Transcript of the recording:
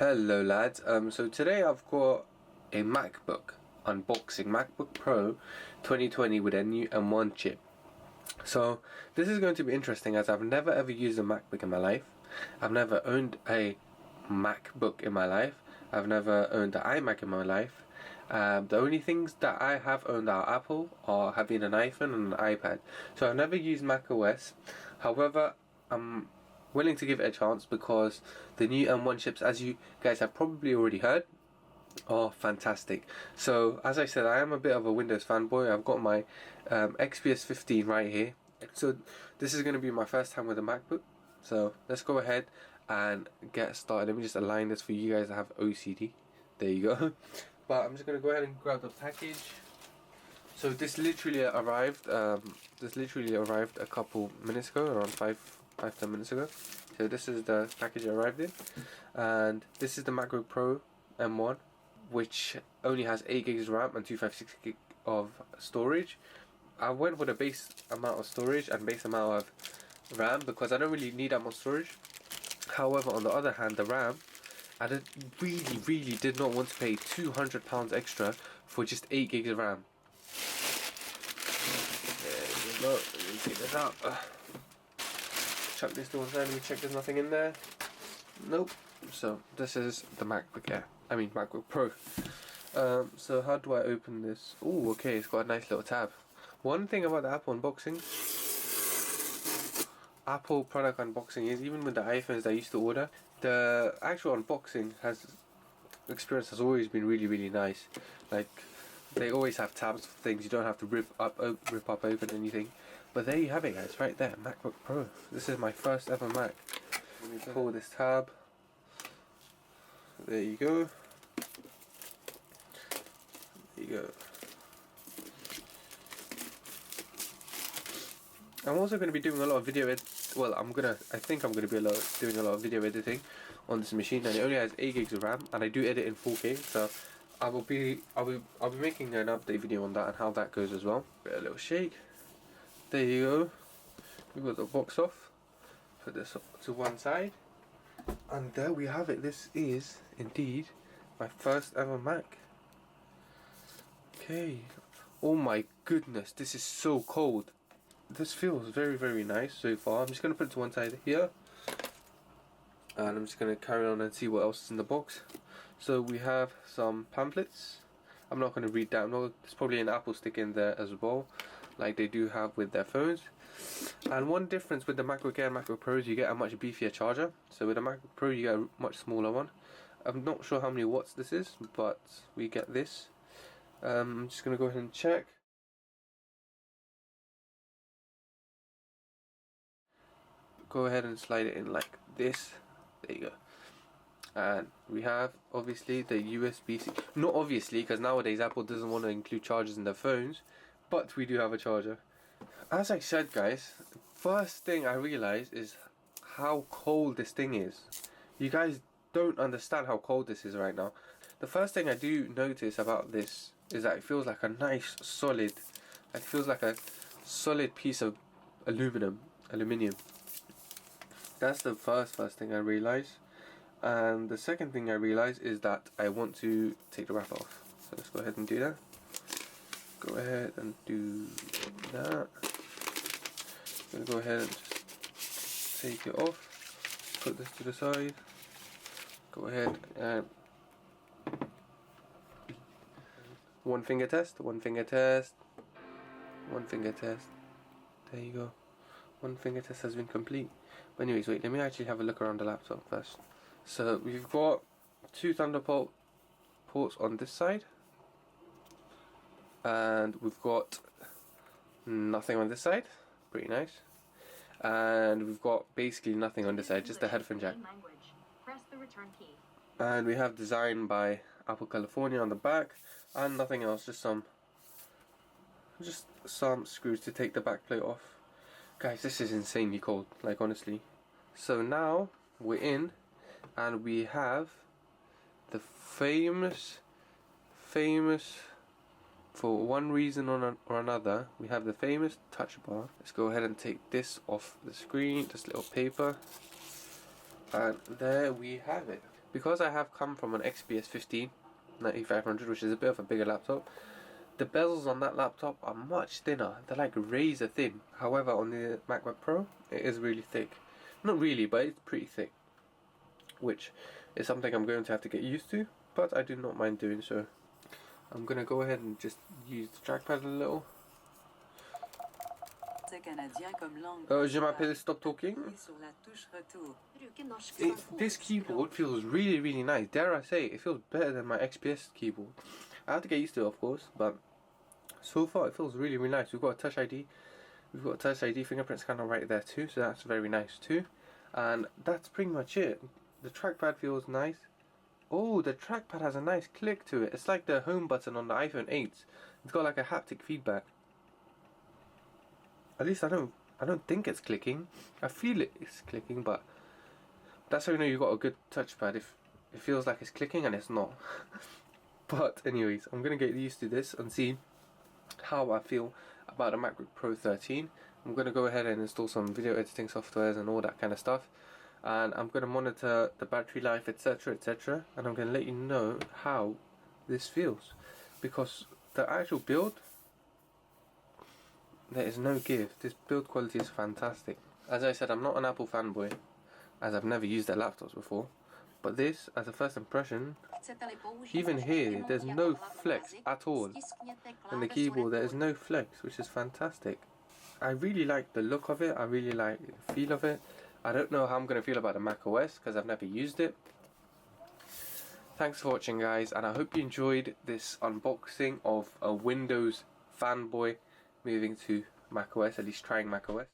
Hello lads, so today I've got a MacBook unboxing, MacBook Pro 2020 with a new M1 chip. So this is going to be interesting as I've never ever used a MacBook in my life. I've never owned a MacBook in my life. I've never owned an iMac in my life. The only things that I have owned are Apple or have been an iPhone and an iPad. So I've never used Mac OS. However, I'm willing to give it a chance because the new M1 chips, as you guys have probably already heard, are fantastic. So as I said, I am a bit of a Windows fanboy. I've got my XPS 15 right here. So this is going to be my first time with a MacBook. So let's go ahead and get started. Let me just align this for you guys that have OCD. There you go. But I'm just going to go ahead and grab the package. So this literally arrived. A couple minutes ago, around 5-10 minutes ago. So this is the package it arrived in, and this is the MacBook Pro M1, which only has 8 gigs of RAM and 256 gig of storage. I went with a base amount of storage and base amount of RAM because I don't really need that much storage. However, on the other hand, the RAM, I really did not want to pay £200 extra for just 8 gigs of RAM. There we go. Let me take this out. Chuck this to one side. Let me check there's nothing in there. Nope. So this is the MacBook Air. I mean MacBook Pro. So how do I open this? Oh, okay. It's got a nice little tab. One thing about the Apple unboxing, Apple product unboxing is, even with the iPhones that I used to order, the actual unboxing experience has always been really nice. Like, they always have tabs for things. You don't have to rip up open anything. But there you have it, guys, right there, MacBook Pro. This is my first ever Mac. Let me pull this tab. There you go. There you go. I'm also going to be doing a lot of video I think I'm going to be doing a lot of video editing on this machine, and it only has 8 gigs of RAM, and I do edit in 4K, so I'll be making an update video on that and how that goes as well. Give it a little shake. There you go. We've got the box off. Put this to one side, and there we have it. This is indeed my first ever Mac. Okay. Oh my goodness, this is so cold. This feels very nice so far. I'm just going to put it to one side here, and I'm just going to carry on and see what else is in the box. So we have some pamphlets. I'm not going to read that. There's probably an Apple stick in there as well, like they do have with their phones. And one difference with the MacBook Air and MacBook Pro is you get a much beefier charger. So with the MacBook Pro you get a much smaller one. I'm not sure how many watts this is, but we get this. I'm just going to go ahead and check. Go ahead and slide it in like this. There you go. And we have obviously the USB-C. Not obviously, because nowadays Apple doesn't want to include chargers in their phones, but we do have a charger. As I said, guys, first thing I realized is how cold this thing is. You guys don't understand how cold this is right now. The first thing I do notice about this is that it feels like a nice solid, it feels like a solid piece of aluminium. That's the first thing I realized. And the second thing I realized is that I want to take the wrapper off. So let's go ahead and do that. Go ahead and do that. I'm going to go ahead and just take it off. Put this to the side. Go ahead and one finger test. There you go. One finger test has been complete. But anyways, wait, let me actually have a look around the laptop first. So we've got 2 Thunderbolt ports on this side, and we've got nothing on this side. Pretty nice. And we've got basically nothing on this side, just the headphone jack. Press the return key. And we have Design by Apple California on the back, and nothing else, just some screws to take the back plate off. Guys, this is insanely cold, like honestly. So now we're in, and we have the famous, for one reason or another, we have the famous touch bar. Let's go ahead and take this off the screen, this little paper, and there we have it. because I have come from an XPS 15 9500, which is a bit of a bigger laptop, the bezels on that laptop are much thinner. They're like razor thin. However, on the MacBook Pro, it is really thick. Not really, but it's pretty thick, which is something I'm going to have to get used to, but I do not mind doing so. I'm going to go ahead and just use the trackpad a little. Oh, je m'appelle stop talking. This keyboard feels really nice. Dare I say, it feels better than my XPS keyboard. I have to get used to it, of course, but so far it feels really nice. We've got a Touch ID. We've got a Touch ID fingerprint scanner right there too, so that's very nice too. And that's pretty much it. The trackpad feels nice. Oh, the trackpad has a nice click to it. It's like the home button on the iPhone 8. It's got like a haptic feedback. At least I don't think it's clicking. I feel it's clicking, but that's how you know you got a good touchpad, if it feels like it's clicking and it's not. But anyways, I'm gonna get used to this and see how I feel about the MacBook Pro 13. I'm gonna go ahead and install some video editing softwares and all that kind of stuff, and I'm gonna monitor the battery life, etc, etc, and I'm gonna let you know how this feels, because the actual build, there is no give. This build quality is fantastic. As I said, I'm not an Apple fanboy, as I've never used their laptops before, but this, as a first impression, even here, there's no flex at all. In the keyboard, there is no flex, which is fantastic. I really like the look of it, I really like the feel of it. I don't know how I'm going to feel about the Mac OS, because I've never used it. Thanks for watching, guys, and I hope you enjoyed this unboxing of a Windows fanboy moving to Mac OS, at least trying Mac OS.